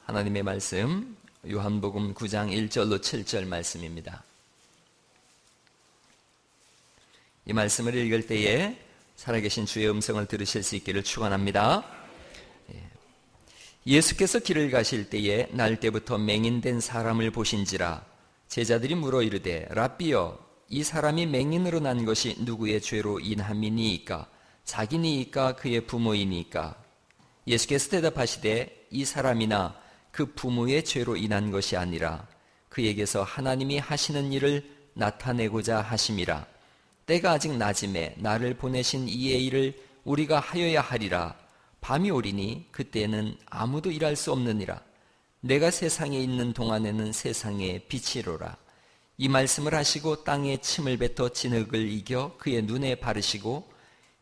하나님의 말씀 요한복음 9장 1절로 7절 말씀입니다. 이 말씀을 읽을 때에 살아계신 주의 음성을 들으실 수 있기를 축원합니다. 예수께서 길을 가실 때에 날 때부터 맹인된 사람을 보신지라 제자들이 물어 이르되 랍비여 이 사람이 맹인으로 난 것이 누구의 죄로 인함이니이까 자기니이까 그의 부모이니이까 예수께서 대답하시되 이 사람이나 그 부모의 죄로 인한 것이 아니라 그에게서 하나님이 하시는 일을 나타내고자 하심이라. 때가 아직 낮음에 나를 보내신 이의 일을 우리가 하여야 하리라. 밤이 오리니 그때는 아무도 일할 수 없느니라. 내가 세상에 있는 동안에는 세상의 빛이로라. 이 말씀을 하시고 땅에 침을 뱉어 진흙을 이겨 그의 눈에 바르시고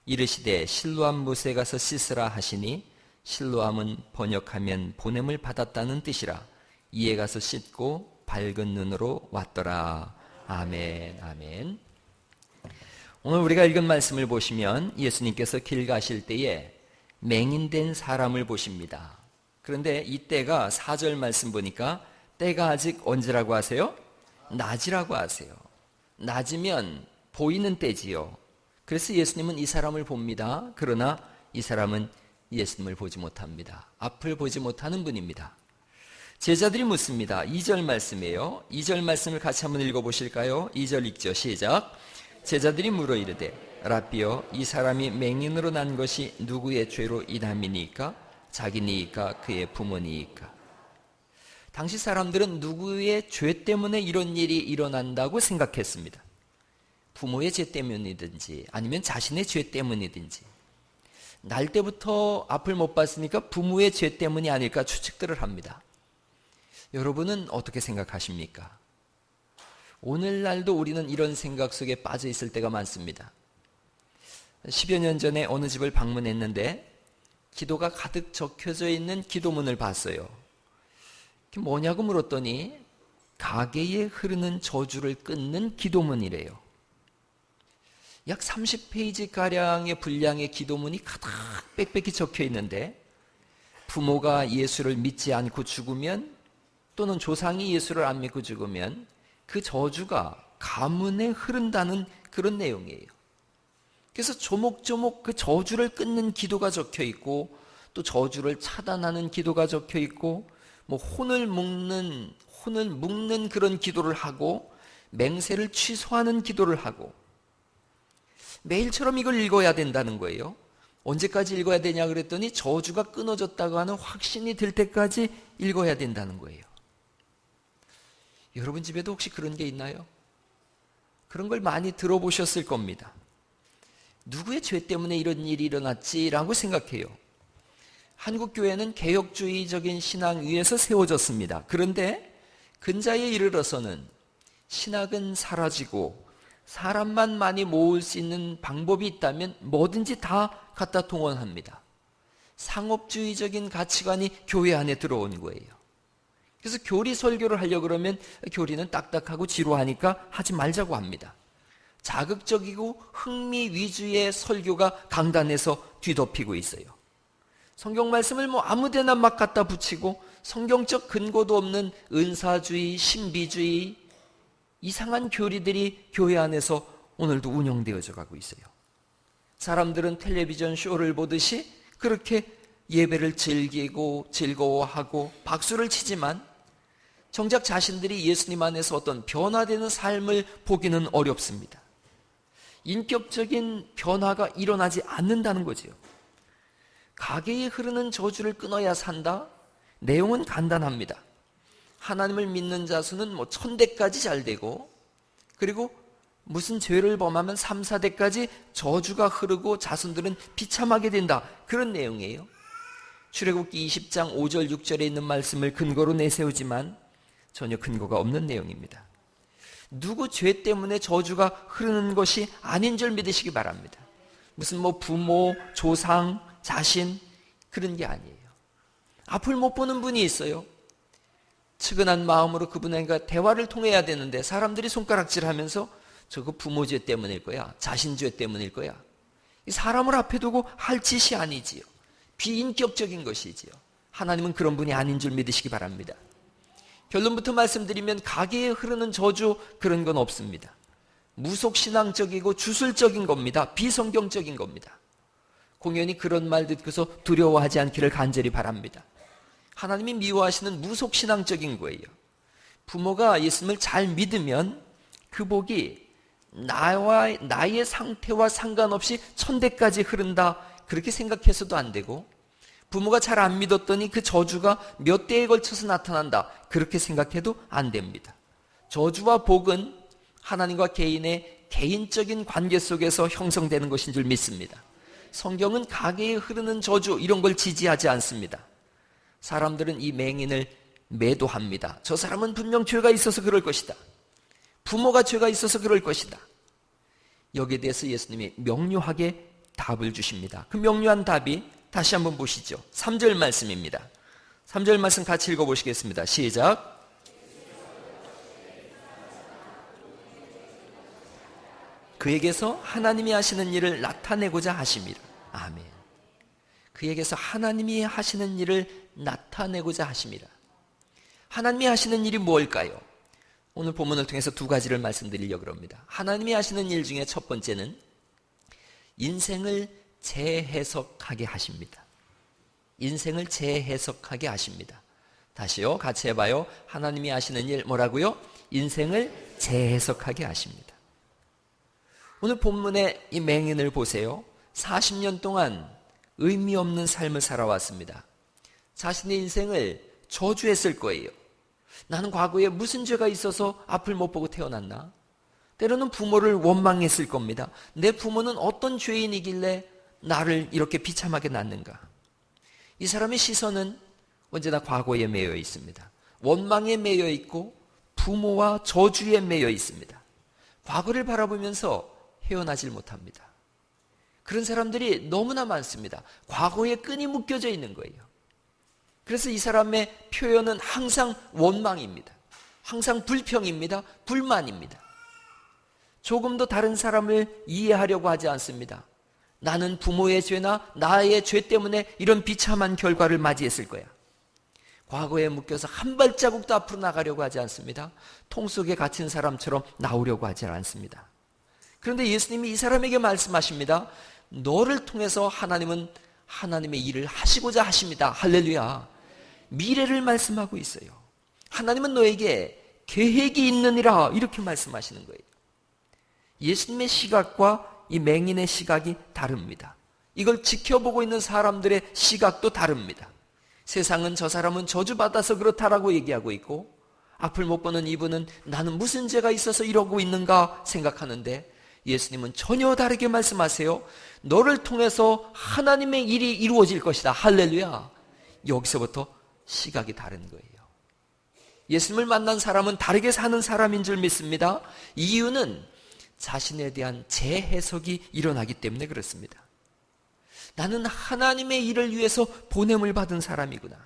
이르시되 실로암 못에 가서 씻으라 하시니 실로암은 번역하면 보냄을 받았다는 뜻이라. 이에 가서 씻고 밝은 눈으로 왔더라. 아멘, 아멘. 오늘 우리가 읽은 말씀을 보시면 예수님께서 길 가실 때에 맹인된 사람을 보십니다. 그런데 이때가 4절 말씀 보니까 때가 아직 언제라고 하세요? 낮이라고 하세요. 낮이면 보이는 때지요. 그래서 예수님은 이 사람을 봅니다. 그러나 이 사람은 예수님을 보지 못합니다. 앞을 보지 못하는 분입니다. 제자들이 묻습니다. 2절 말씀이에요. 2절 말씀을 같이 한번 읽어보실까요? 2절 읽죠. 시작. 제자들이 물어 이르되 랍비여 이 사람이 맹인으로 난 것이 누구의 죄로 인함이니까 자기니이까 그의 부모니이까. 당시 사람들은 누구의 죄 때문에 이런 일이 일어난다고 생각했습니다. 부모의 죄 때문이든지 아니면 자신의 죄 때문이든지. 날 때부터 앞을 못 봤으니까 부모의 죄 때문이 아닐까 추측들을 합니다. 여러분은 어떻게 생각하십니까? 오늘날도 우리는 이런 생각 속에 빠져 있을 때가 많습니다. 10여 년 전에 어느 집을 방문했는데 기도가 가득 적혀져 있는 기도문을 봤어요. 그게 뭐냐고 물었더니 가게에 흐르는 저주를 끊는 기도문이래요. 약 30페이지가량의 분량의 기도문이 가득 빽빽히 적혀 있는데 부모가 예수를 믿지 않고 죽으면 또는 조상이 예수를 안 믿고 죽으면 그 저주가 가문에 흐른다는 그런 내용이에요. 그래서 조목조목 그 저주를 끊는 기도가 적혀 있고 또 저주를 차단하는 기도가 적혀 있고 뭐 혼을 묶는 그런 기도를 하고 맹세를 취소하는 기도를 하고 매일처럼 이걸 읽어야 된다는 거예요. 언제까지 읽어야 되냐 그랬더니 저주가 끊어졌다고 하는 확신이 들 때까지 읽어야 된다는 거예요. 여러분 집에도 혹시 그런 게 있나요? 그런 걸 많이 들어보셨을 겁니다. 누구의 죄 때문에 이런 일이 일어났지라고 생각해요. 한국 교회는 개혁주의적인 신앙 위에서 세워졌습니다. 그런데 근자에 이르러서는 신학은 사라지고 사람만 많이 모을 수 있는 방법이 있다면 뭐든지 다 갖다 동원합니다. 상업주의적인 가치관이 교회 안에 들어온 거예요. 그래서 교리 설교를 하려고 그러면 교리는 딱딱하고 지루하니까 하지 말자고 합니다. 자극적이고 흥미 위주의 설교가 강단에서 뒤덮이고 있어요. 성경 말씀을 뭐 아무데나 막 갖다 붙이고 성경적 근거도 없는 은사주의, 신비주의, 이상한 교리들이 교회 안에서 오늘도 운영되어져 가고 있어요. 사람들은 텔레비전 쇼를 보듯이 그렇게 예배를 즐기고 즐거워하고 박수를 치지만 정작 자신들이 예수님 안에서 어떤 변화되는 삶을 보기는 어렵습니다. 인격적인 변화가 일어나지 않는다는 거지요. 가게에 흐르는 저주를 끊어야 산다? 내용은 간단합니다. 하나님을 믿는 자수는 1000대까지 잘 되고 그리고 무슨 죄를 범하면 3, 4대까지 저주가 흐르고 자손들은 비참하게 된다. 그런 내용이에요. 출애굽기 20장 5절 6절에 있는 말씀을 근거로 내세우지만 전혀 근거가 없는 내용입니다. 누구 죄 때문에 저주가 흐르는 것이 아닌 줄 믿으시기 바랍니다. 무슨 부모, 조상, 자신 그런 게 아니에요. 앞을 못 보는 분이 있어요. 측은한 마음으로 그분과 대화를 통해야 되는데 사람들이 손가락질하면서 저거 부모 죄 때문일 거야. 자신 죄 때문일 거야. 이 사람을 앞에 두고 할 짓이 아니지요. 비인격적인 것이지요. 하나님은 그런 분이 아닌 줄 믿으시기 바랍니다. 결론부터 말씀드리면 가계에 흐르는 저주 그런 건 없습니다. 무속신앙적이고 주술적인 겁니다. 비성경적인 겁니다. 공연히 그런 말 듣고서 두려워하지 않기를 간절히 바랍니다. 하나님이 미워하시는 무속신앙적인 거예요. 부모가 예수님을 잘 믿으면 그 복이 나의 상태와 상관없이 천대까지 흐른다 그렇게 생각해서도 안 되고, 부모가 잘 안 믿었더니 그 저주가 몇 대에 걸쳐서 나타난다 그렇게 생각해도 안 됩니다. 저주와 복은 하나님과 개인의 개인적인 관계 속에서 형성되는 것인 줄 믿습니다. 성경은 가계에 흐르는 저주 이런 걸 지지하지 않습니다. 사람들은 이 맹인을 매도합니다. 저 사람은 분명 죄가 있어서 그럴 것이다. 부모가 죄가 있어서 그럴 것이다. 여기에 대해서 예수님이 명료하게 답을 주십니다. 그 명료한 답이 다시 한번 보시죠. 3절 말씀입니다. 3절 말씀 같이 읽어보시겠습니다. 시작. 그에게서 하나님이 하시는 일을 나타내고자 하심이라. 아멘. 그에게서 하나님이 하시는 일을 나타내고자 하심이라. 하나님이 하시는 일이 뭘까요? 오늘 본문을 통해서 두 가지를 말씀드리려고 합니다. 하나님이 하시는 일 중에 첫 번째는 인생을 재해석하게 하십니다. 인생을 재해석하게 하십니다. 다시요, 같이 해봐요. 하나님이 하시는 일 뭐라고요? 인생을 재해석하게 하십니다. 오늘 본문의 이 맹인을 보세요. 40년 동안 의미 없는 삶을 살아왔습니다. 자신의 인생을 저주했을 거예요. 나는 과거에 무슨 죄가 있어서 앞을 못 보고 태어났나? 때로는 부모를 원망했을 겁니다. 내 부모는 어떤 죄인이길래 나를 이렇게 비참하게 낳는가? 이 사람의 시선은 언제나 과거에 매여 있습니다. 원망에 매여 있고 부모와 저주에 매여 있습니다. 과거를 바라보면서 헤어나질 못합니다. 그런 사람들이 너무나 많습니다. 과거에 끈이 묶여져 있는 거예요. 그래서 이 사람의 표현은 항상 원망입니다. 항상 불평입니다. 불만입니다. 조금도 다른 사람을 이해하려고 하지 않습니다. 나는 부모의 죄나 나의 죄 때문에 이런 비참한 결과를 맞이했을 거야. 과거에 묶여서 한 발자국도 앞으로 나가려고 하지 않습니다. 통 속에 갇힌 사람처럼 나오려고 하지 않습니다. 그런데 예수님이 이 사람에게 말씀하십니다. 너를 통해서 하나님은 하나님의 일을 하시고자 하십니다. 할렐루야. 미래를 말씀하고 있어요. 하나님은 너에게 계획이 있느니라 이렇게 말씀하시는 거예요. 예수님의 시각과 이 맹인의 시각이 다릅니다. 이걸 지켜보고 있는 사람들의 시각도 다릅니다. 세상은 저 사람은 저주받아서 그렇다라고 얘기하고 있고, 앞을 못 보는 이분은 나는 무슨 죄가 있어서 이러고 있는가 생각하는데, 예수님은 전혀 다르게 말씀하세요. 너를 통해서 하나님의 일이 이루어질 것이다. 할렐루야. 여기서부터 시각이 다른 거예요. 예수님을 만난 사람은 다르게 사는 사람인 줄 믿습니다. 이유는 자신에 대한 재해석이 일어나기 때문에 그렇습니다. 나는 하나님의 일을 위해서 보냄을 받은 사람이구나.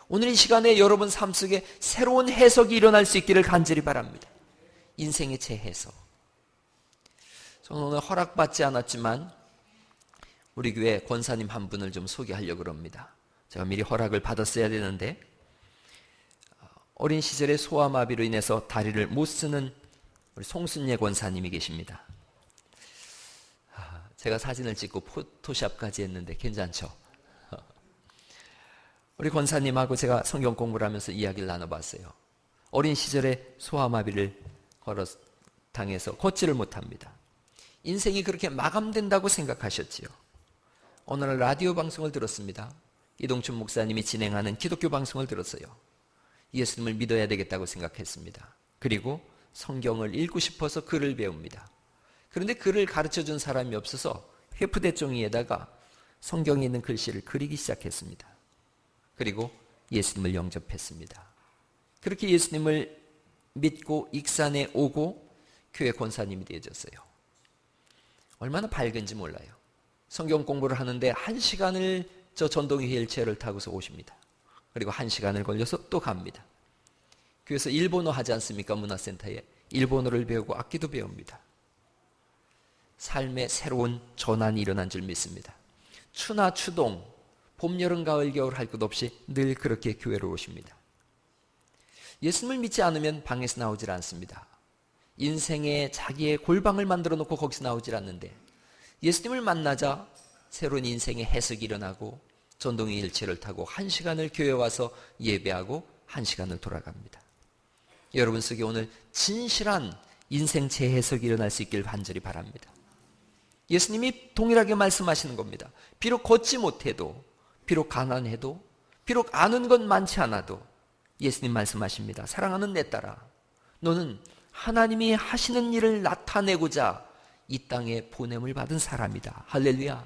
오늘 이 시간에 여러분 삶 속에 새로운 해석이 일어날 수 있기를 간절히 바랍니다. 인생의 재해석. 저는 오늘 허락받지 않았지만 우리 교회 권사님 한 분을 좀 소개하려고 합니다. 제가 미리 허락을 받았어야 되는데, 어린 시절에 소아마비로 인해서 다리를 못 쓰는 우리 송순예 권사님이 계십니다. 제가 사진을 찍고 포토샵까지 했는데 괜찮죠? 우리 권사님하고 제가 성경 공부를 하면서 이야기를 나눠봤어요. 어린 시절에 소아마비를 당해서 걷지를 못합니다. 인생이 그렇게 마감된다고 생각하셨지요. 어느 날 라디오 방송을 들었습니다. 이동춘 목사님이 진행하는 기독교 방송을 들었어요. 예수님을 믿어야 되겠다고 생각했습니다. 그리고 성경을 읽고 싶어서 글을 배웁니다. 그런데 글을 가르쳐준 사람이 없어서 회푸대 종이에다가 성경에 있는 글씨를 그리기 시작했습니다. 그리고 예수님을 영접했습니다. 그렇게 예수님을 믿고 익산에 오고 교회 권사님이 되어졌어요. 얼마나 밝은지 몰라요. 성경 공부를 하는데 1시간을 저 전동 휠체어를 타고서 오십니다. 그리고 1시간을 걸려서 또 갑니다. 그래서 일본어 하지 않습니까? 문화센터에. 일본어를 배우고 악기도 배웁니다. 삶의 새로운 전환이 일어난 줄 믿습니다. 추나 추동, 봄, 여름, 가을, 겨울 할 것 없이 늘 그렇게 교회로 오십니다. 예수님을 믿지 않으면 방에서 나오질 않습니다. 인생에 자기의 골방을 만들어 놓고 거기서 나오질 않는데 예수님을 만나자 새로운 인생의 해석이 일어나고 전동의 일체를 타고 1시간을 교회 와서 예배하고 1시간을 돌아갑니다. 여러분 속에 오늘 진실한 인생 재해석이 일어날 수 있길 간절히 바랍니다. 예수님이 동일하게 말씀하시는 겁니다. 비록 걷지 못해도, 비록 가난해도, 비록 아는 건 많지 않아도 예수님 말씀하십니다. 사랑하는 내 딸아, 너는 하나님이 하시는 일을 나타내고자 이 땅에 보냄을 받은 사람이다. 할렐루야.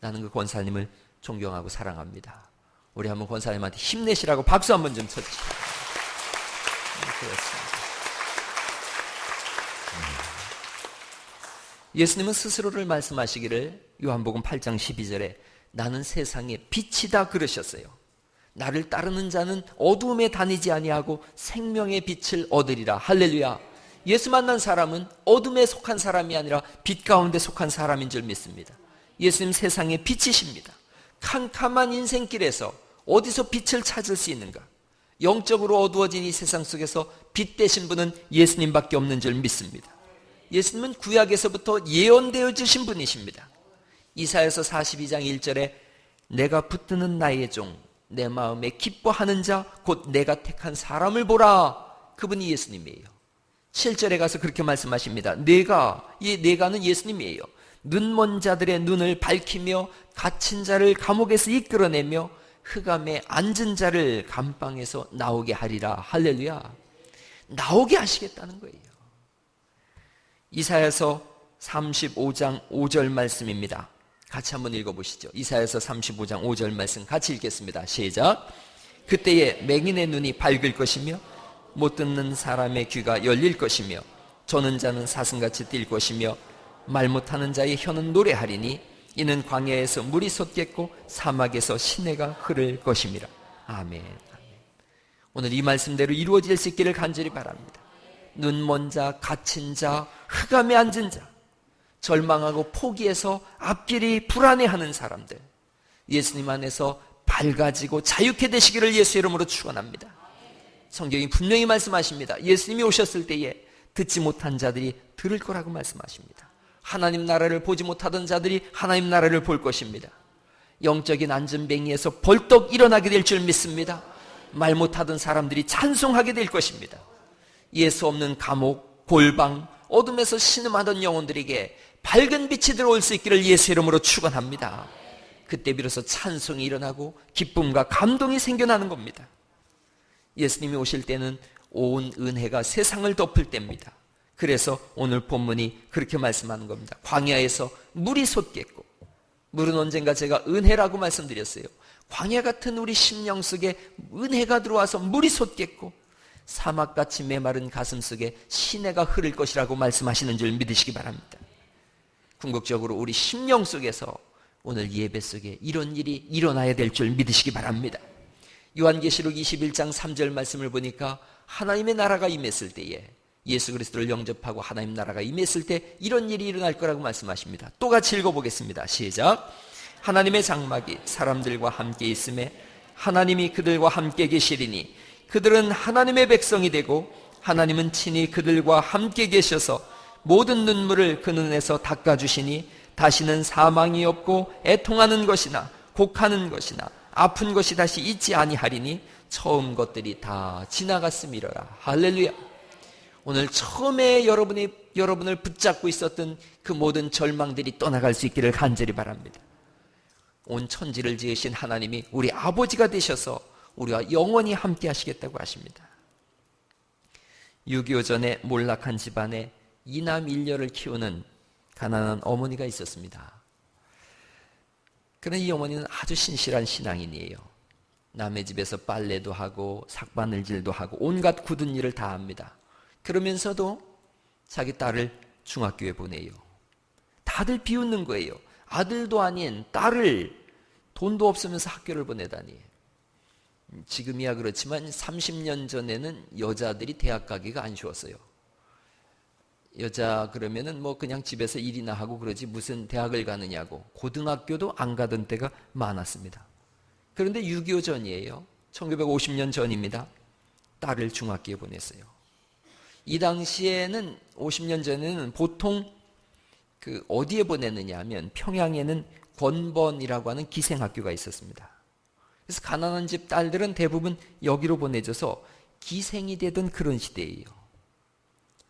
나는 그 권사님을 존경하고 사랑합니다. 우리 한번 권사님한테 힘내시라고 박수 한번 좀 쳤죠. 그렇습니다. 예수님은 스스로를 말씀하시기를 요한복음 8장 12절에 나는 세상의 빛이다 그러셨어요. 나를 따르는 자는 어두움에 다니지 아니하고 생명의 빛을 얻으리라. 할렐루야. 예수 만난 사람은 어둠에 속한 사람이 아니라 빛 가운데 속한 사람인 줄 믿습니다. 예수님 세상의 빛이십니다. 캄캄한 인생길에서 어디서 빛을 찾을 수 있는가? 영적으로 어두워진 이 세상 속에서 빛 되신 분은 예수님밖에 없는 줄 믿습니다. 예수님은 구약에서부터 예언되어 주신 분이십니다. 이사야서 42장 1절에 내가 붙드는 나의 종 내 마음에 기뻐하는 자 곧 내가 택한 사람을 보라. 그분이 예수님이에요. 7절에 가서 그렇게 말씀하십니다. 내가는 예수님이에요. 눈먼 자들의 눈을 밝히며 갇힌 자를 감옥에서 이끌어내며 흑암에 앉은 자를 감방에서 나오게 하리라. 할렐루야. 나오게 하시겠다는 거예요. 이사야서 35장 5절 말씀입니다. 같이 한번 읽어보시죠. 이사야서 35장 5절 말씀 같이 읽겠습니다. 시작. 그때에 맹인의 눈이 밝을 것이며 못 듣는 사람의 귀가 열릴 것이며 조는 자는 사슴같이 뛸 것이며 말 못하는 자의 혀는 노래하리니 이는 광야에서 물이 솟겠고 사막에서 시내가 흐를 것임이라. 아멘. 오늘 이 말씀대로 이루어질 수 있기를 간절히 바랍니다. 눈먼 자, 갇힌 자, 흑암에 앉은 자, 절망하고 포기해서 앞길이 불안해하는 사람들, 예수님 안에서 밝아지고 자유케 되시기를 예수 이름으로 축원합니다. 성경이 분명히 말씀하십니다. 예수님이 오셨을 때에 듣지 못한 자들이 들을 거라고 말씀하십니다. 하나님 나라를 보지 못하던 자들이 하나님 나라를 볼 것입니다. 영적인 안전뱅이에서 벌떡 일어나게 될 줄 믿습니다. 말 못하던 사람들이 찬송하게 될 것입니다. 예수 없는 감옥, 골방, 어둠에서 신음하던 영혼들에게 밝은 빛이 들어올 수 있기를 예수 이름으로 축원합니다. 그때 비로소 찬송이 일어나고 기쁨과 감동이 생겨나는 겁니다. 예수님이 오실 때는 온 은혜가 세상을 덮을 때입니다. 그래서 오늘 본문이 그렇게 말씀하는 겁니다. 광야에서 물이 솟겠고, 물은 언젠가 제가 은혜라고 말씀드렸어요. 광야 같은 우리 심령 속에 은혜가 들어와서 물이 솟겠고 사막같이 메마른 가슴 속에 시내가 흐를 것이라고 말씀하시는 줄 믿으시기 바랍니다. 궁극적으로 우리 심령 속에서 오늘 예배 속에 이런 일이 일어나야 될 줄 믿으시기 바랍니다. 요한계시록 21장 3절 말씀을 보니까 하나님의 나라가 임했을 때에, 예수 그리스도를 영접하고 하나님 나라가 임했을 때 이런 일이 일어날 거라고 말씀하십니다. 또 같이 읽어보겠습니다. 시작. 하나님의 장막이 사람들과 함께 있음에 하나님이 그들과 함께 계시리니 그들은 하나님의 백성이 되고 하나님은 친히 그들과 함께 계셔서 모든 눈물을 그 눈에서 닦아주시니 다시는 사망이 없고 애통하는 것이나 곡하는 것이나 아픈 것이 다시 있지 아니하리니 처음 것들이 다 지나갔음이로라. 할렐루야. 오늘 처음에 여러분을 붙잡고 있었던 그 모든 절망들이 떠나갈 수 있기를 간절히 바랍니다. 온 천지를 지으신 하나님이 우리 아버지가 되셔서 우리와 영원히 함께 하시겠다고 하십니다. 6.25 전에 몰락한 집안에 이남 일녀를 키우는 가난한 어머니가 있었습니다. 그런데 이 어머니는 아주 신실한 신앙인이에요. 남의 집에서 빨래도 하고 삭바늘질도 하고 온갖 굳은 일을 다 합니다. 그러면서도 자기 딸을 중학교에 보내요. 다들 비웃는 거예요. 아들도 아닌 딸을 돈도 없으면서 학교를 보내다니. 지금이야 그렇지만 30년 전에는 여자들이 대학 가기가 안 쉬웠어요. 여자 그러면은 뭐 그냥 집에서 일이나 하고 그러지 무슨 대학을 가느냐고, 고등학교도 안 가던 때가 많았습니다. 그런데 6.25 전이에요. 1950년 전입니다. 딸을 중학교에 보냈어요. 이 당시에는 50년 전에는 보통 어디에 보냈느냐 하면 평양에는 권번이라고 하는 기생학교가 있었습니다. 그래서 가난한 집 딸들은 대부분 여기로 보내져서 기생이 되던 그런 시대예요.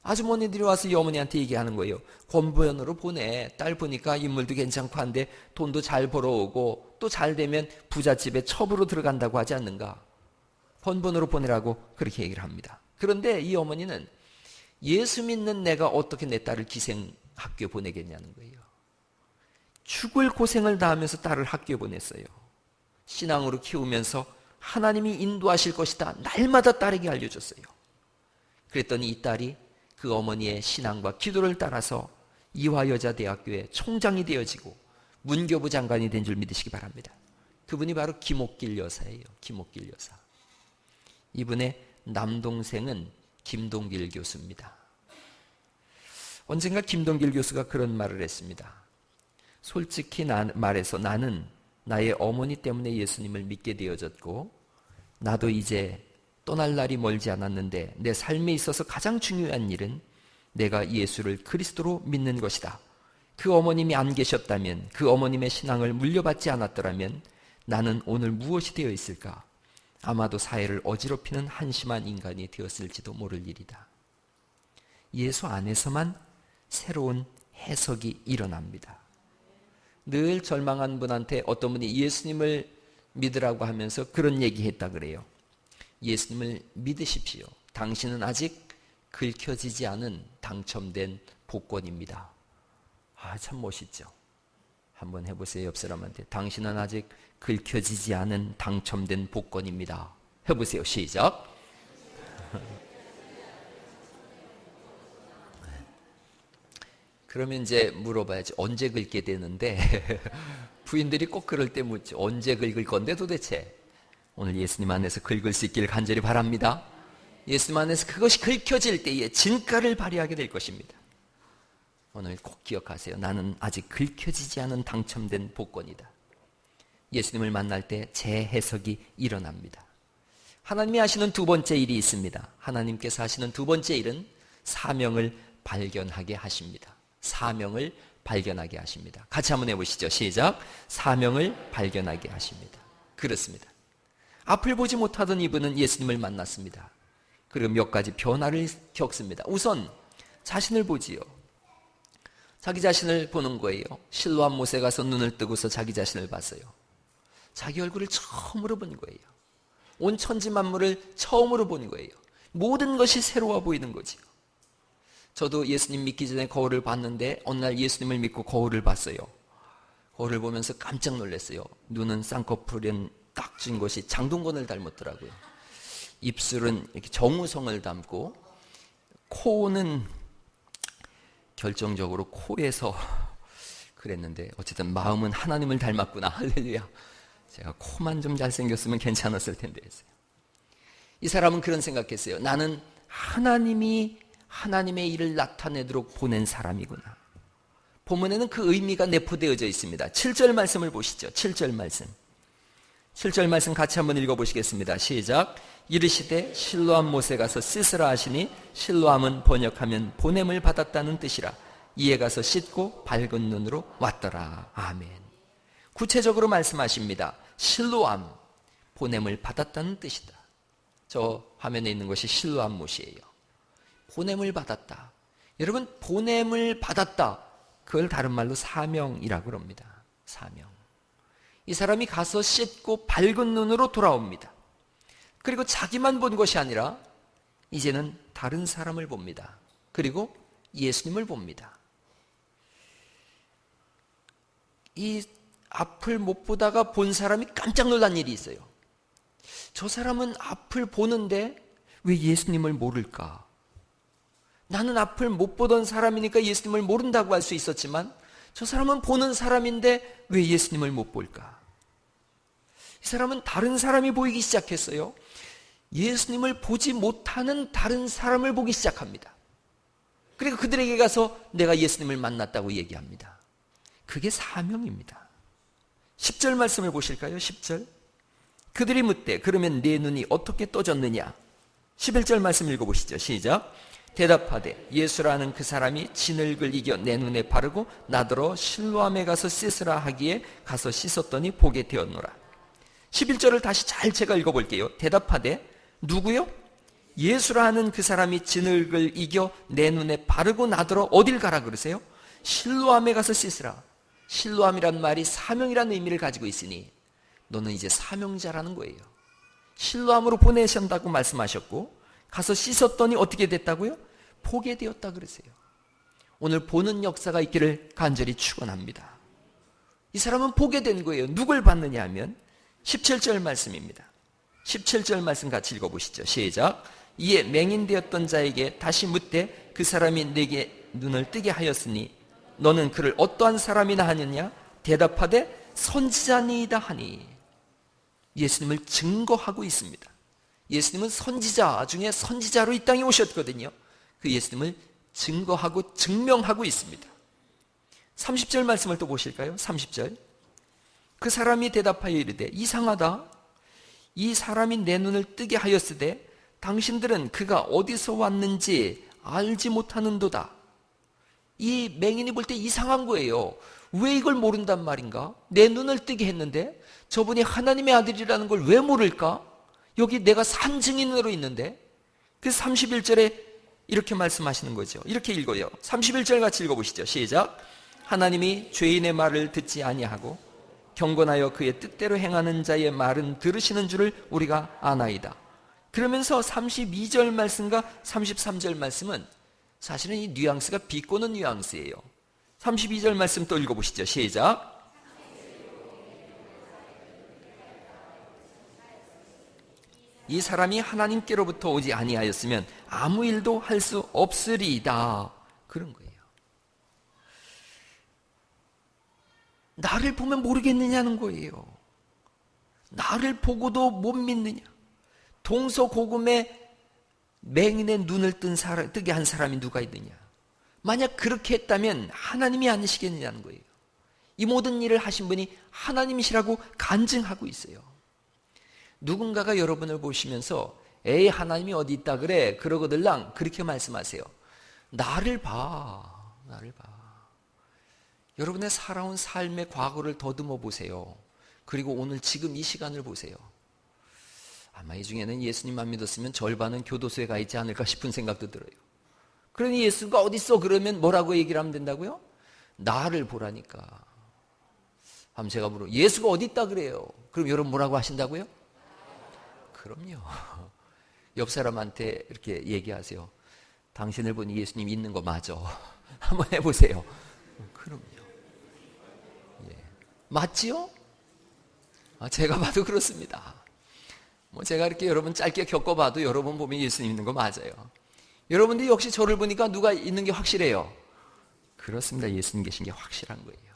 아주머니들이 와서 이 어머니한테 얘기하는 거예요. 권번으로 보내. 딸 보니까 인물도 괜찮고 한데 돈도 잘 벌어오고 또 잘 되면 부잣집에 첩으로 들어간다고 하지 않는가. 권번으로 보내라고 그렇게 얘기를 합니다. 그런데 이 어머니는 예수 믿는 내가 어떻게 내 딸을 기생학교에 보내겠냐는 거예요. 죽을 고생을 다하면서 딸을 학교에 보냈어요. 신앙으로 키우면서 하나님이 인도하실 것이다. 날마다 딸에게 알려줬어요. 그랬더니 이 딸이 그 어머니의 신앙과 기도를 따라서 이화여자대학교의 총장이 되어지고 문교부 장관이 된 줄 믿으시기 바랍니다. 그분이 바로 김옥길 여사예요. 김옥길 여사. 이분의 남동생은 김동길 교수입니다. 언젠가 김동길 교수가 그런 말을 했습니다. 솔직히 말해서 나는 나의 어머니 때문에 예수님을 믿게 되어졌고 나도 이제 떠날 날이 멀지 않았는데 내 삶에 있어서 가장 중요한 일은 내가 예수를 그리스도로 믿는 것이다. 그 어머님이 안 계셨다면, 그 어머님의 신앙을 물려받지 않았더라면 나는 오늘 무엇이 되어 있을까? 아마도 사회를 어지럽히는 한심한 인간이 되었을지도 모를 일이다. 예수 안에서만 새로운 해석이 일어납니다. 늘 절망한 분한테 어떤 분이 예수님을 믿으라고 하면서 그런 얘기했다 그래요. 예수님을 믿으십시오. 당신은 아직 긁혀지지 않은 당첨된 복권입니다. 참 멋있죠. 한번 해보세요. 옆 사람한테. 당신은 아직 긁혀지지 않은 당첨된 복권입니다. 해보세요. 시작. 그러면 이제 물어봐야지. 언제 긁게 되는데 부인들이 꼭 그럴 때 묻죠. 언제 긁을 건데 도대체. 오늘 예수님 안에서 긁을 수 있기를 간절히 바랍니다. 예수님 안에서 그것이 긁혀질 때에 진가를 발휘하게 될 것입니다. 오늘 꼭 기억하세요. 나는 아직 긁혀지지 않은 당첨된 복권이다. 예수님을 만날 때 재해석이 일어납니다. 하나님이 하시는 두 번째 일이 있습니다. 하나님께서 하시는 두 번째 일은 사명을 발견하게 하십니다. 사명을 발견하게 하십니다. 같이 한번 해보시죠. 시작. 사명을 발견하게 하십니다. 그렇습니다. 앞을 보지 못하던 이분은 예수님을 만났습니다. 그리고 몇 가지 변화를 겪습니다. 우선 자신을 보지요. 자기 자신을 보는 거예요. 실로암 못에 가서 눈을 뜨고서 자기 자신을 봤어요. 자기 얼굴을 처음으로 본 거예요. 온 천지 만물을 처음으로 본 거예요. 모든 것이 새로워 보이는 거지요. 저도 예수님 믿기 전에 거울을 봤는데 어느 날 예수님을 믿고 거울을 봤어요. 거울을 보면서 깜짝 놀랐어요. 눈은 쌍꺼풀은 딱 진 것이 장동건을 닮았더라고요. 입술은 이렇게 정우성을 닮고 코는 결정적으로 코에서 그랬는데 어쨌든 마음은 하나님을 닮았구나. 할렐루야. 제가 코만 좀 잘생겼으면 괜찮았을 텐데 했어요. 이 사람은 그런 생각했어요. 나는 하나님이 하나님의 일을 나타내도록 보낸 사람이구나. 본문에는 그 의미가 내포되어져 있습니다. 7절 말씀을 보시죠. 7절 말씀. 7절 말씀 같이 한번 읽어보시겠습니다. 시작. 이르시되 실로암 못에 가서 씻으라 하시니 실로암은 번역하면 보냄을 받았다는 뜻이라. 이에 가서 씻고 밝은 눈으로 왔더라. 아멘. 구체적으로 말씀하십니다. 실로암, 보냄을 받았다는 뜻이다. 저 화면에 있는 것이 실로암 못이에요. 보냄을 받았다. 여러분, 보냄을 받았다. 그걸 다른 말로 사명이라고 합니다. 사명. 이 사람이 가서 씻고 밝은 눈으로 돌아옵니다. 그리고 자기만 본 것이 아니라 이제는 다른 사람을 봅니다. 그리고 예수님을 봅니다. 이 앞을 못 보다가 본 사람이 깜짝 놀란 일이 있어요. 저 사람은 앞을 보는데 왜 예수님을 모를까? 나는 앞을 못 보던 사람이니까 예수님을 모른다고 할 수 있었지만 저 사람은 보는 사람인데 왜 예수님을 못 볼까? 이 사람은 다른 사람이 보이기 시작했어요. 예수님을 보지 못하는 다른 사람을 보기 시작합니다. 그리고 그들에게 가서 내가 예수님을 만났다고 얘기합니다. 그게 사명입니다. 10절 말씀을 보실까요? 10절. 그들이 묻되 그러면 네 눈이 어떻게 떠졌느냐? 11절 말씀 읽어보시죠. 시작. 대답하되 예수라는 그 사람이 진흙을 이겨 내 눈에 바르고 나더러 실로암에 가서 씻으라 하기에 가서 씻었더니 보게 되었노라. 11절을 다시 잘 제가 읽어볼게요. 대답하되 누구요? 예수라는 그 사람이 진흙을 이겨 내 눈에 바르고 나더러 어딜 가라 그러세요? 실로암에 가서 씻으라. 실로암이란 말이 사명이라는 의미를 가지고 있으니 너는 이제 사명자라는 거예요. 실로암으로 보내신다고 말씀하셨고 가서 씻었더니 어떻게 됐다고요? 보게 되었다 그러세요. 오늘 보는 역사가 있기를 간절히 축원합니다. 이 사람은 보게 된 거예요. 누굴 봤느냐 하면 17절 말씀입니다. 17절 말씀 같이 읽어보시죠. 시작. 이에 맹인되었던 자에게 다시 묻되 그 사람이 내게 눈을 뜨게 하였으니 너는 그를 어떠한 사람이나 하느냐? 대답하되 선지자니이다 하니. 예수님을 증거하고 있습니다. 예수님은 선지자 중에 선지자로 이 땅에 오셨거든요. 그 예수님을 증거하고 증명하고 있습니다. 30절 말씀을 또 보실까요? 30절. 그 사람이 대답하여 이르되 이상하다. 이 사람이 내 눈을 뜨게 하였으되 당신들은 그가 어디서 왔는지 알지 못하는도다. 이 맹인이 볼 때 이상한 거예요. 왜 이걸 모른단 말인가? 내 눈을 뜨게 했는데 저분이 하나님의 아들이라는 걸 왜 모를까? 여기 내가 산 증인으로 있는데. 그래서 31절에 이렇게 말씀하시는 거죠. 이렇게 읽어요. 31절 같이 읽어보시죠. 시작. 하나님이 죄인의 말을 듣지 아니하고 경건하여 그의 뜻대로 행하는 자의 말은 들으시는 줄을 우리가 아나이다. 그러면서 32절 말씀과 33절 말씀은 사실은 이 뉘앙스가 비꼬는 뉘앙스예요. 32절 말씀 또 읽어보시죠. 시작. 이 사람이 하나님께로부터 오지 아니하였으면 아무 일도 할 수 없으리이다. 그런 거예요. 나를 보면 모르겠느냐는 거예요. 나를 보고도 못 믿느냐. 동서고금에 맹인의 눈을 뜨게 한 사람이 누가 있느냐. 만약 그렇게 했다면 하나님이 아니시겠느냐는 거예요. 이 모든 일을 하신 분이 하나님이시라고 간증하고 있어요. 누군가가 여러분을 보시면서 에이 하나님이 어디 있다 그래 그러거들랑 그렇게 말씀하세요. 나를 봐. 나를 봐. 여러분의 살아온 삶의 과거를 더듬어 보세요. 그리고 오늘 지금 이 시간을 보세요. 아마 이 중에는 예수님만 믿었으면 절반은 교도소에 가 있지 않을까 싶은 생각도 들어요. 그러니 예수가 어디 있어 그러면 뭐라고 얘기를 하면 된다고요? 나를 보라니까. 한번 제가 물어 예수가 어디 있다 그래요? 그럼 여러분 뭐라고 하신다고요? 그럼요. 옆 사람한테 이렇게 얘기하세요. 당신을 보니 예수님 있는 거 맞아. 한번 해보세요. 그럼요. 예. 맞지요? 제가 봐도 그렇습니다. 제가 이렇게 여러분 짧게 겪어봐도 여러분 보면 예수님 있는 거 맞아요. 여러분들이 역시 저를 보니까 누가 있는 게 확실해요. 그렇습니다. 예수님 계신 게 확실한 거예요.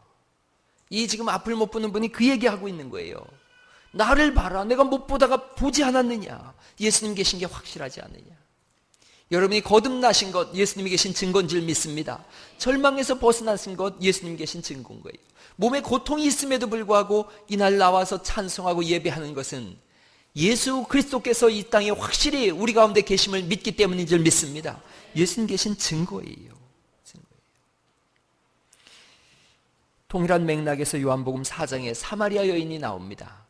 이 지금 앞을 못 보는 분이 그 얘기하고 있는 거예요. 나를 봐라. 내가 못 보다가 보지 않았느냐. 예수님 계신 게 확실하지 않느냐. 여러분이 거듭나신 것 예수님이 계신 증거인 줄 믿습니다. 절망에서 벗어나신 것 예수님 계신 증거인 거예요. 몸에 고통이 있음에도 불구하고 이날 나와서 찬송하고 예배하는 것은 예수 그리스도께서 이 땅에 확실히 우리 가운데 계심을 믿기 때문인 줄 믿습니다. 예수님 계신 증거예요. 동일한 맥락에서 요한복음 4장에 사마리아 여인이 나옵니다.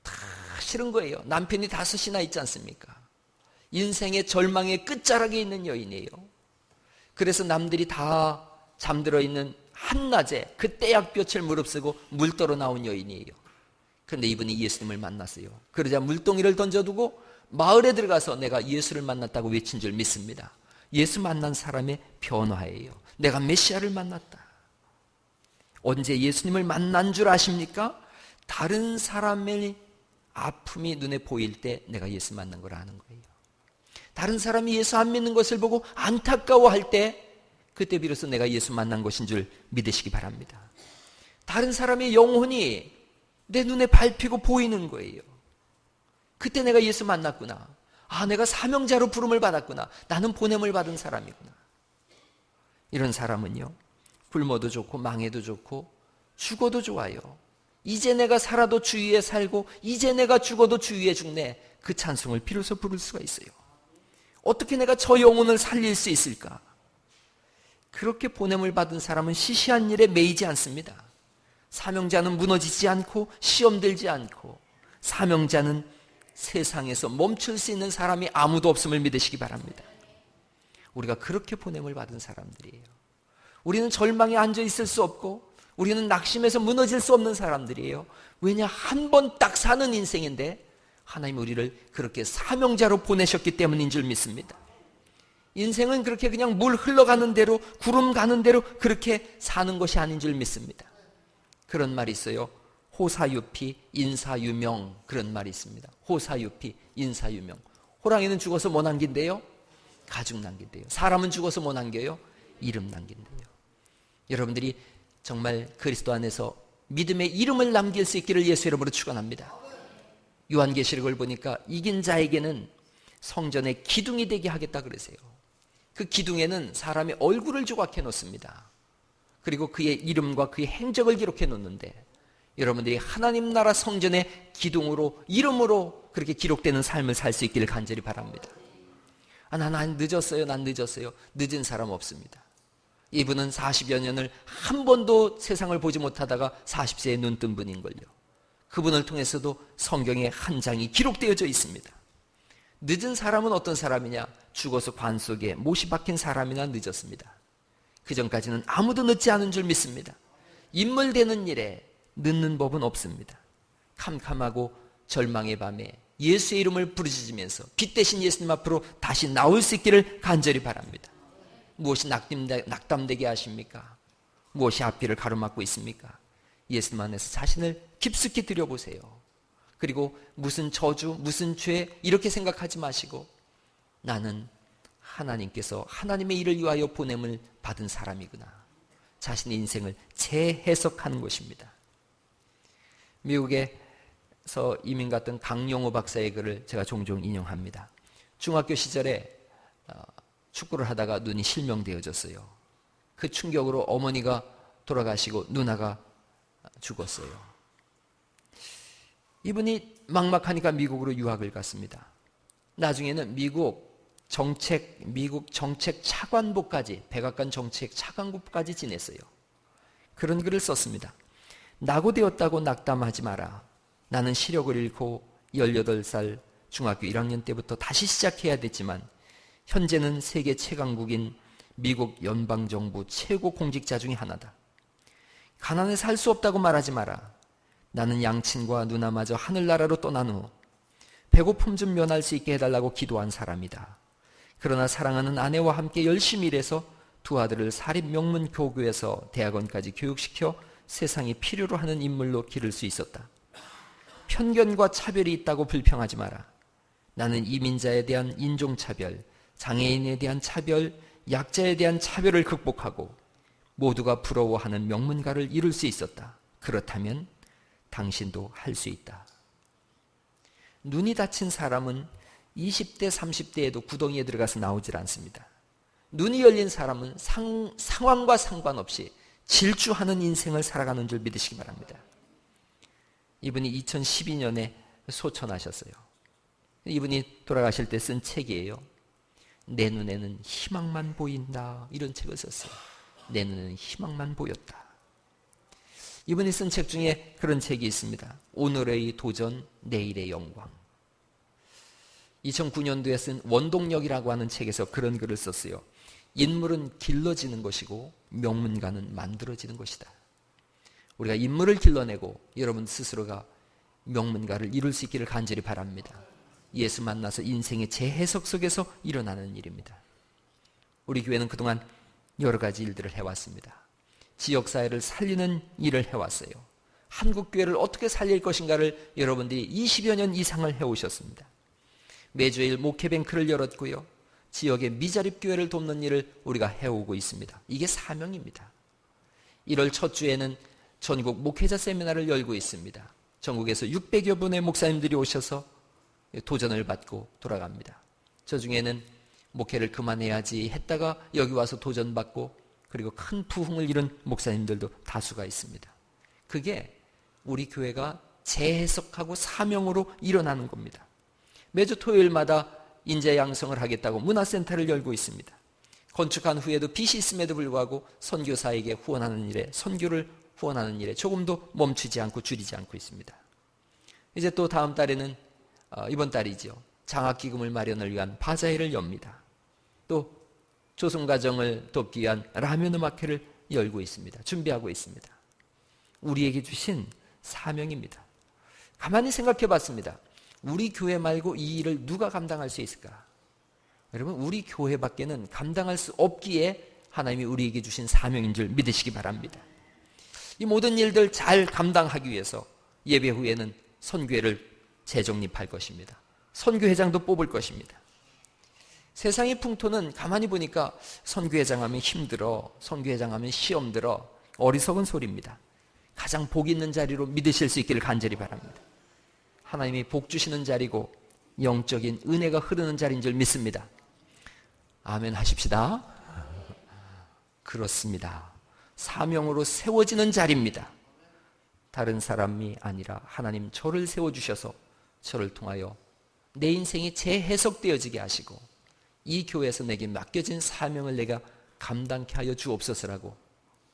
다 싫은 거예요. 남편이 5이나 있지 않습니까? 인생의 절망의 끝자락에 있는 여인이에요. 그래서 남들이 다 잠들어 있는 한낮에 그 떼약볕을 무릅쓰고 물 떠러 나온 여인이에요. 그런데 이분이 예수님을 만났어요. 그러자 물동이를 던져두고 마을에 들어가서 내가 예수를 만났다고 외친 줄 믿습니다. 예수 만난 사람의 변화예요. 내가 메시아를 만났다. 언제 예수님을 만난 줄 아십니까? 다른 사람의 아픔이 눈에 보일 때 내가 예수 만난 걸 아는 거예요. 다른 사람이 예수 안 믿는 것을 보고 안타까워할 때 그때 비로소 내가 예수 만난 것인 줄 믿으시기 바랍니다. 다른 사람의 영혼이 내 눈에 밟히고 보이는 거예요. 그때 내가 예수 만났구나. 내가 사명자로 부름을 받았구나. 나는 보냄을 받은 사람이구나. 이런 사람은요, 굶어도 좋고 망해도 좋고 죽어도 좋아요. 이제 내가 살아도 주 위에 살고 이제 내가 죽어도 주 위에 죽네. 그 찬송을 비로소 부를 수가 있어요. 어떻게 내가 저 영혼을 살릴 수 있을까? 그렇게 보냄을 받은 사람은 시시한 일에 매이지 않습니다. 사명자는 무너지지 않고 시험 들지 않고, 사명자는 세상에서 멈출 수 있는 사람이 아무도 없음을 믿으시기 바랍니다. 우리가 그렇게 보냄을 받은 사람들이에요. 우리는 절망에 앉아 있을 수 없고 우리는 낙심해서 무너질 수 없는 사람들이에요. 왜냐? 한 번 딱 사는 인생인데 하나님 우리를 그렇게 사명자로 보내셨기 때문인 줄 믿습니다. 인생은 그렇게 그냥 물 흘러가는 대로, 구름 가는 대로 그렇게 사는 것이 아닌 줄 믿습니다. 그런 말이 있어요. 호사유피 인사유명, 그런 말이 있습니다. 호사유피 인사유명. 호랑이는 죽어서 뭐 남긴대요? 가죽 남긴대요. 사람은 죽어서 뭐 남겨요? 이름 남긴대요. 여러분들이 정말 그리스도 안에서 믿음의 이름을 남길 수 있기를 예수 이름으로 축원합니다. 요한계시록을 보니까 이긴 자에게는 성전의 기둥이 되게 하겠다 그러세요. 그 기둥에는 사람의 얼굴을 조각해 놓습니다. 그리고 그의 이름과 그의 행적을 기록해 놓는데, 여러분들이 하나님 나라 성전의 기둥으로, 이름으로 그렇게 기록되는 삶을 살 수 있기를 간절히 바랍니다. 난 늦었어요. 난 늦었어요. 늦은 사람 없습니다. 이분은 40여 년을 한 번도 세상을 보지 못하다가 40세에 눈 뜬 분인걸요. 그분을 통해서도 성경에 한 장이 기록되어져 있습니다. 늦은 사람은 어떤 사람이냐? 죽어서 관 속에 못이 박힌 사람이나 늦었습니다. 그 전까지는 아무도 늦지 않은 줄 믿습니다. 인물되는 일에 늦는 법은 없습니다. 캄캄하고 절망의 밤에 예수의 이름을 부르짖으면서 빛 대신 예수님 앞으로 다시 나올 수 있기를 간절히 바랍니다. 무엇이 낙담되게 하십니까? 무엇이 앞길을 가로막고 있습니까? 예수님 안에서 자신을 깊숙이 들여보세요. 그리고 무슨 저주, 무슨 죄 이렇게 생각하지 마시고, 나는 하나님께서 하나님의 일을 위하여 보냄을 받은 사람이구나. 자신의 인생을 재해석하는 것입니다. 미국에서 이민 갔던 강용호 박사의 글을 제가 종종 인용합니다. 중학교 시절에 축구를 하다가 눈이 실명되어졌어요. 그 충격으로 어머니가 돌아가시고 누나가 죽었어요. 이분이 막막하니까 미국으로 유학을 갔습니다. 나중에는 미국 정책 차관보까지, 백악관 정책 차관보까지 지냈어요. 그런 글을 썼습니다. 낙오되었다고 낙담하지 마라. 나는 시력을 잃고 18살 중학교 1학년 때부터 다시 시작해야 됐지만 현재는 세계 최강국인 미국 연방정부 최고 공직자 중에 하나다. 가난해 살 수 없다고 말하지 마라. 나는 양친과 누나마저 하늘나라로 떠난 후 배고픔 좀 면할 수 있게 해달라고 기도한 사람이다. 그러나 사랑하는 아내와 함께 열심히 일해서 두 아들을 사립명문교교에서 대학원까지 교육시켜 세상이 필요로 하는 인물로 기를 수 있었다. 편견과 차별이 있다고 불평하지 마라. 나는 이민자에 대한 인종차별, 장애인에 대한 차별, 약자에 대한 차별을 극복하고 모두가 부러워하는 명문가를 이룰 수 있었다. 그렇다면 당신도 할 수 있다. 눈이 다친 사람은 20대, 30대에도 구덩이에 들어가서 나오질 않습니다. 눈이 열린 사람은 상황과 상관없이 질주하는 인생을 살아가는 줄 믿으시기 바랍니다. 이분이 2012년에 소천하셨어요. 이분이 돌아가실 때 쓴 책이에요. 내 눈에는 희망만 보인다, 이런 책을 썼어요. 내 눈에는 희망만 보였다. 이분이 쓴 책 중에 그런 책이 있습니다. 오늘의 도전, 내일의 영광. 2009년도에 쓴 원동력이라고 하는 책에서 그런 글을 썼어요. 인물은 길러지는 것이고 명문가는 만들어지는 것이다. 우리가 인물을 길러내고 여러분 스스로가 명문가를 이룰 수 있기를 간절히 바랍니다. 예수 만나서 인생의 재해석 속에서 일어나는 일입니다. 우리 교회는 그동안 여러 가지 일들을 해왔습니다. 지역사회를 살리는 일을 해왔어요. 한국교회를 어떻게 살릴 것인가를 여러분들이 20여 년 이상을 해오셨습니다. 매주일 목회뱅크를 열었고요. 지역의 미자립교회를 돕는 일을 우리가 해오고 있습니다. 이게 사명입니다. 1월 첫 주에는 전국 목회자 세미나를 열고 있습니다. 전국에서 600여 분의 목사님들이 오셔서 도전을 받고 돌아갑니다. 저 중에는 목회를 그만해야지 했다가 여기 와서 도전받고 그리고 큰 부흥을 이룬 목사님들도 다수가 있습니다. 그게 우리 교회가 재해석하고 사명으로 일어나는 겁니다. 매주 토요일마다 인재 양성을 하겠다고 문화센터를 열고 있습니다. 건축한 후에도 빚이 있음에도 불구하고 선교사에게 후원하는 일에, 선교를 후원하는 일에 조금도 멈추지 않고 줄이지 않고 있습니다. 이제 또 다음 달에는 이번 달이죠. 장학기금을 마련을 위한 바자회를 엽니다. 또 조성가정을 돕기 위한 라면 음악회를 열고 있습니다. 준비하고 있습니다. 우리에게 주신 사명입니다. 가만히 생각해 봤습니다. 우리 교회 말고 이 일을 누가 감당할 수 있을까? 여러분, 우리 교회밖에는 감당할 수 없기에 하나님이 우리에게 주신 사명인 줄 믿으시기 바랍니다. 이 모든 일들 잘 감당하기 위해서 예배 후에는 선교회를 재정립할 것입니다. 선교회장도 뽑을 것입니다. 세상의 풍토는 가만히 보니까 선교회장 하면 힘들어, 선교회장 하면 시험 들어, 어리석은 소리입니다. 가장 복 있는 자리로 믿으실 수 있기를 간절히 바랍니다. 하나님이 복 주시는 자리고 영적인 은혜가 흐르는 자리인 줄 믿습니다. 아멘 하십시다. 그렇습니다. 사명으로 세워지는 자리입니다. 다른 사람이 아니라 하나님 저를 세워주셔서 저를 통하여 내 인생이 재해석되어지게 하시고 이 교회에서 내게 맡겨진 사명을 내가 감당케 하여 주옵소서라고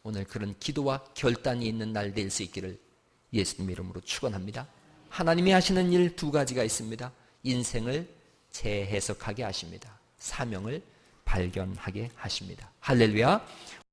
오늘 그런 기도와 결단이 있는 날 될 수 있기를 예수님 이름으로 축원합니다. 하나님이 하시는 일 두 가지가 있습니다. 인생을 재해석하게 하십니다. 사명을 발견하게 하십니다. 할렐루야.